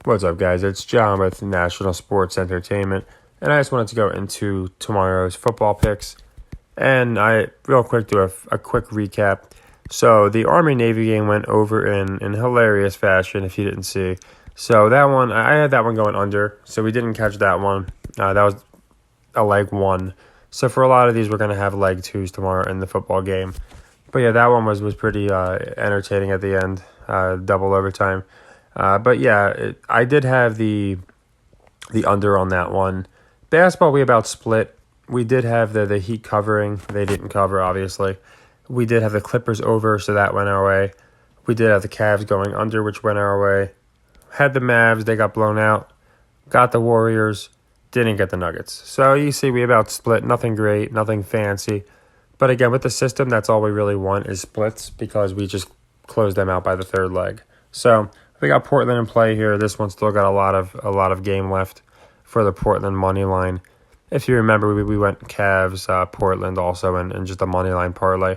What's up, guys? It's John with National Sports Entertainment, and I just wanted to go into tomorrow's football picks. And I, real quick, do a quick recap. So the Army-Navy game went over in hilarious fashion, if you didn't see. So that one, I had that one going under, so we didn't catch that one. That was a leg one. So for a lot of these, we're going to have leg twos tomorrow in the football game. But yeah, that one was pretty entertaining at the end, double overtime. But yeah, I did have the under on that one. Basketball, we about split. We did have the Heat covering. They didn't cover, obviously. We did have the Clippers over, so that went our way. We did have the Cavs going under, which went our way. Had the Mavs, they got blown out. Got the Warriors, didn't get the Nuggets. So you see, we about split. Nothing great, nothing fancy. But again, with the system, that's all we really want is splits because we just closed them out by the third leg. So we got Portland in play here. This one still got a lot of game left for the Portland money line. If you remember, we went Cavs, Portland also, and just a money line parlay.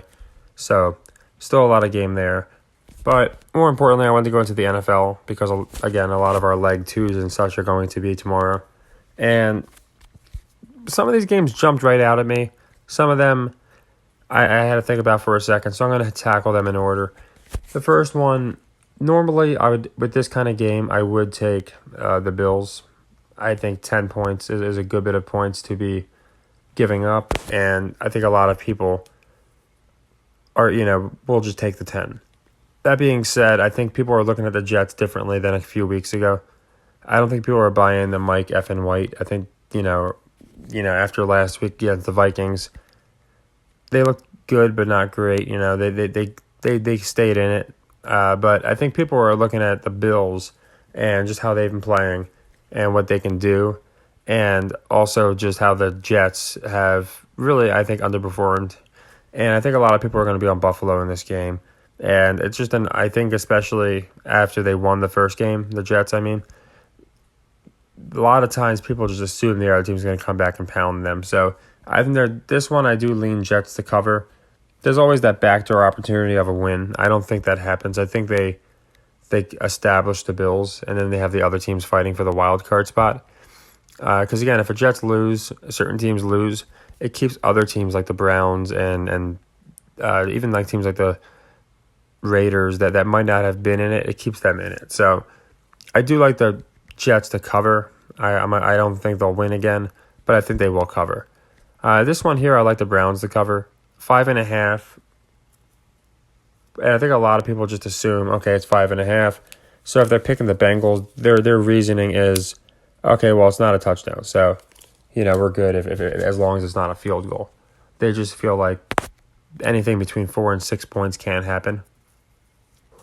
So still a lot of game there. But more importantly, I wanted to go into the NFL because, again, a lot of our leg twos and such are going to be tomorrow. And some of these games jumped right out at me. Some of them I had to think about for a second, so I'm going to tackle them in order. The first one, normally, I would with this kind of game, I would take the Bills. I think 10 points is a good bit of points to be giving up, and I think a lot of people will just take the 10. That being said, I think people are looking at the Jets differently than a few weeks ago. I don't think people are buying the Mike effing White. I think, after last week against the Vikings, they looked good but not great. They stayed in it. But I think people are looking at the Bills and just how they've been playing and what they can do, and also just how the Jets have really, I think, underperformed. And I think a lot of people are going to be on Buffalo in this game. And it's just I think especially after they won the first game, the Jets, I mean, a lot of times people just assume the other team's going to come back and pound them. So I think this one I do lean Jets to cover. There's always that backdoor opportunity of a win. I don't think that happens. I think they establish the Bills, and then they have the other teams fighting for the wild card spot. Because, again, if the Jets lose, certain teams lose, it keeps other teams like the Browns and even like teams like the Raiders that might not have been in it, it keeps them in it. So I do like the Jets to cover. I don't think they'll win again, but I think they will cover. This one here, I like the Browns to cover. 5.5. And I think a lot of people just assume, okay, it's 5.5. So if they're picking the Bengals, their reasoning is, okay, well, it's not a touchdown. So, we're good if as long as it's not a field goal. They just feel like anything between 4 and 6 points can happen.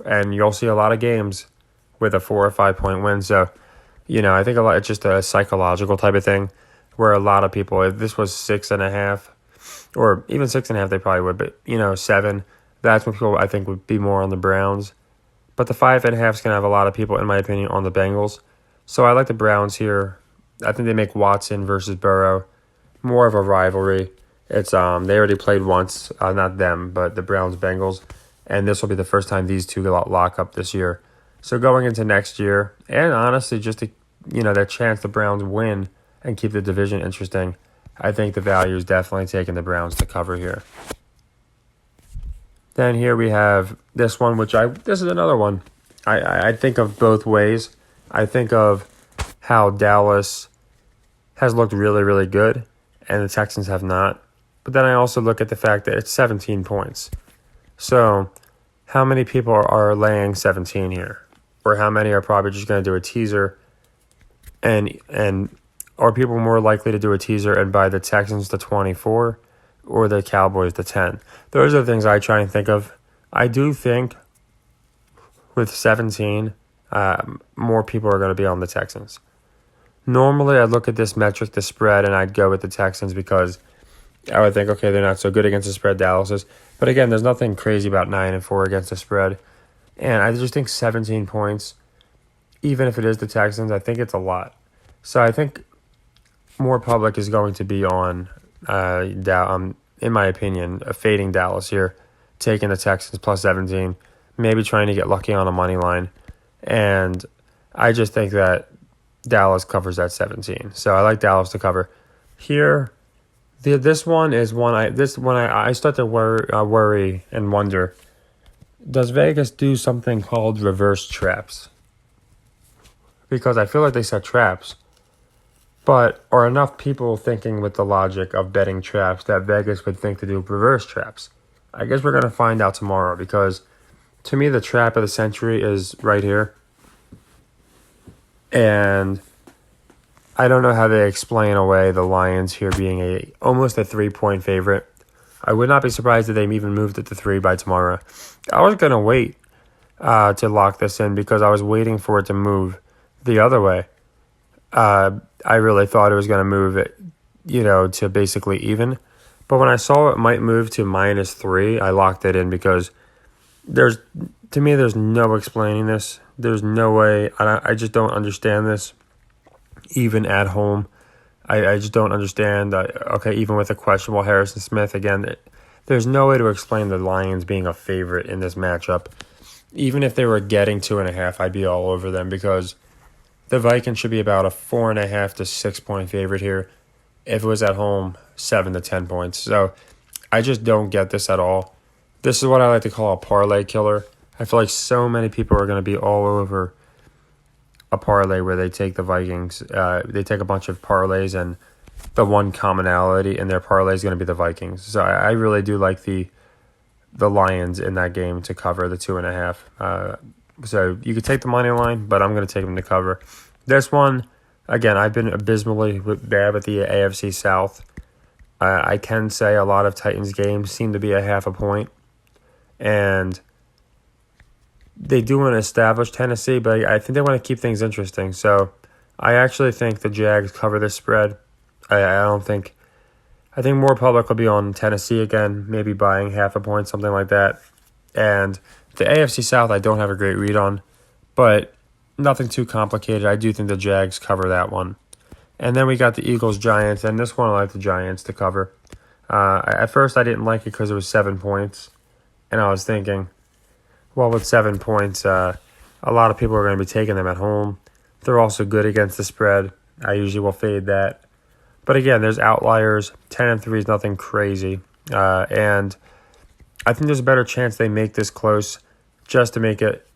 And you'll see a lot of games with a 4 or 5 point win. So, I think it's just a psychological type of thing where a lot of people, if this was 6.5 or even 6.5, they probably would, but 7, that's when people I think would be more on the Browns. But the 5.5 is going to have a lot of people, in my opinion, on the Bengals. So I like the Browns here. I think they make Watson versus Burrow more of a rivalry. It's they already played once, not them, but the Browns-Bengals. And this will be the first time these two lock up this year. So going into next year, and honestly, just to, that chance the Browns win and keep the division interesting, I think the value is definitely taking the Browns to cover here. Then here we have this one, this is another one. I think of both ways. I think of how Dallas has looked really, really good, and the Texans have not. But then I also look at the fact that it's 17 points. So how many people are laying 17 here? Or how many are probably just going to do a teaser? And are people more likely to do a teaser and buy the Texans to 24 or the Cowboys to 10? Those are the things I try and think of. I do think with 17, more people are going to be on the Texans. Normally, I'd look at this metric, the spread, and I'd go with the Texans because I would think, okay, they're not so good against the spread, Dallas is. But again, there's nothing crazy about 9-4 against the spread. And I just think 17 points, even if it is the Texans, I think it's a lot. So I think more public is going to be on, in my opinion, fading Dallas here, taking the Texans plus 17, maybe trying to get lucky on a money line. And I just think that Dallas covers that 17. So I like Dallas to cover. Here, this one is one I start to worry and wonder. Does Vegas do something called reverse traps? Because I feel like they set traps, but are enough people thinking with the logic of betting traps that Vegas would think to do reverse traps? I guess we're going to find out tomorrow, because to me the trap of the century is right here. And I don't know how they explain away the Lions here being almost a 3-point favorite. I would not be surprised if they even moved it to 3 by tomorrow. I was going to wait to lock this in because I was waiting for it to move the other way. I really thought it was going to move it, to basically even. But when I saw it might move to -3, I locked it in because there's no explaining this. There's no way. I just don't understand this, even at home. I just don't understand. Okay, even with a questionable Harrison Smith, again, there's no way to explain the Lions being a favorite in this matchup. Even if they were getting 2.5, I'd be all over them because the Vikings should be about a 4.5 to 6 point favorite here. If it was at home, 7 to 10 points. So I just don't get this at all. This is what I like to call a parlay killer. I feel like so many people are going to be all over a parlay where they take the Vikings. They take a bunch of parlays, and the one commonality in their parlay is going to be the Vikings. So I really do like the Lions in that game to cover the 2.5. So you could take the money line, but I'm going to take them to cover. This one, again, I've been abysmally bad with the AFC South. I can say a lot of Titans games seem to be a half a point. And they do want to establish Tennessee, but I think they want to keep things interesting. So I actually think the Jags cover this spread. I think more public will be on Tennessee again, maybe buying half a point, something like that. And the AFC South I don't have a great read on, but nothing too complicated. I do think the Jags cover that one. And then we got the Eagles-Giants, and this one I like the Giants to cover. At first I didn't like it because it was 7 points, and I was thinking, well, with 7 points, a lot of people are going to be taking them at home. They're also good against the spread. I usually will fade that. But again, there's outliers. 10-3 is nothing crazy. And I think there's a better chance they make this close just to make it,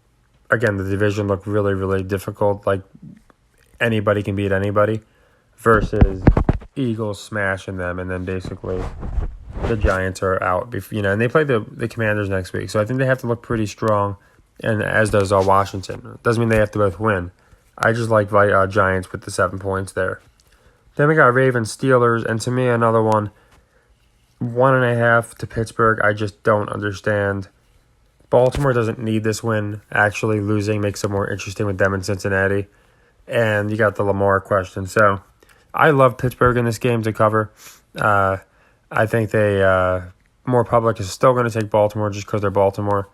again, the division look really, really difficult. Like anybody can beat anybody versus Eagles smashing them, and then basically the Giants are out. And they play the Commanders next week. So I think they have to look pretty strong, and as does Washington. Doesn't mean they have to both win. I just like Giants with the 7 points there. Then we got Ravens, Steelers, and to me, another one, 1.5 to Pittsburgh. I just don't understand. Baltimore doesn't need this win. Actually, losing makes it more interesting with them in Cincinnati. And you got the Lamar question. So I love Pittsburgh in this game to cover. I think more public is still going to take Baltimore just because they're Baltimore.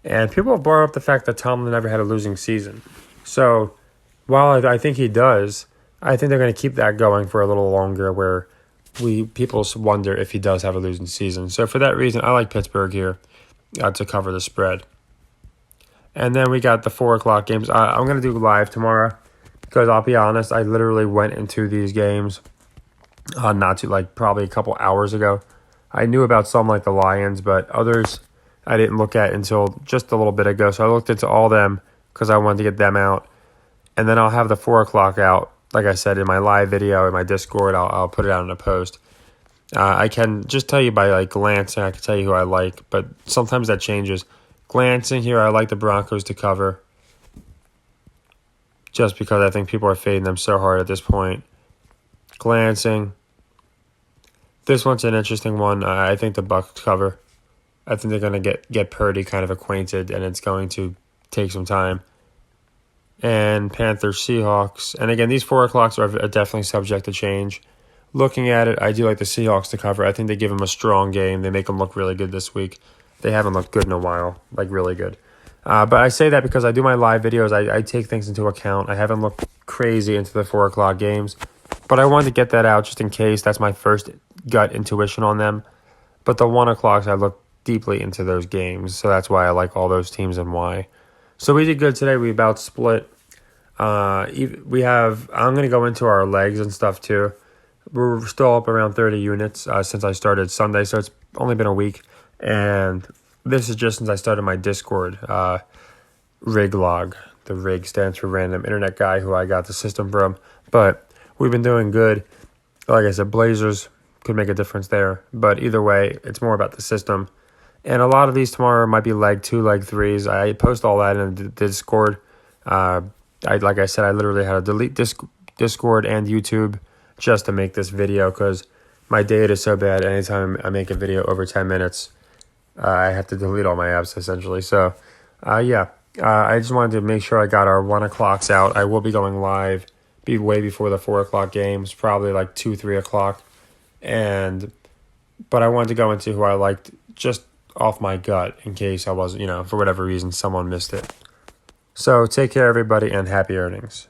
And people have brought up the fact that Tomlin never had a losing season. So while I think he does, I think they're going to keep that going for a little longer where people wonder if he does have a losing season. So for that reason, I like Pittsburgh here to cover the spread. And then we got the 4 o'clock games. I'm going to do live tomorrow because I'll be honest, I literally went into these games probably a couple hours ago. I knew about some like the Lions, but others I didn't look at until just a little bit ago. So I looked into all them because I wanted to get them out. And then I'll have the 4 o'clock out. Like I said, in my live video, in my Discord, I'll put it out in a post. I can just tell you by glancing, I can tell you who I like, but sometimes that changes. Glancing here, I like the Broncos to cover, just because I think people are fading them so hard at this point. Glancing, this one's an interesting one. I think the Bucs cover. I think they're going to get Purdy kind of acquainted, and it's going to take some time. And Panthers, Seahawks. And again, these 4 o'clocks are definitely subject to change. Looking at it, I do like the Seahawks to cover. I think they give them a strong game. They make them look really good this week. They haven't looked good in a while, really good. But I say that because I do my live videos. I take things into account. I haven't looked crazy into the 4 o'clock games. But I wanted to get that out just in case. That's my first gut intuition on them. But the 1 o'clocks, I look deeply into those games. So that's why I like all those teams and why. So we did good today. We about split. I'm going to go into our legs and stuff too. We're still up around 30 units since I started Sunday, so it's only been a week. And this is just since I started my Discord rig log. The rig stands for random internet guy who I got the system from. But we've been doing good. Like I said, Blazers could make a difference there. But either way, it's more about the system. And a lot of these tomorrow might be leg 2, leg 3s. I post all that in the Discord. Like I said, I literally had to delete Discord and YouTube just to make this video because my data is so bad. Anytime I make a video over 10 minutes, I have to delete all my apps essentially. So, I just wanted to make sure I got our 1 o'clocks out. I will be going live, be way before the 4 o'clock games, probably like 2, 3 o'clock. But I wanted to go into who I liked just off my gut in case I wasn't, for whatever reason, someone missed it. So take care, everybody, and happy earnings.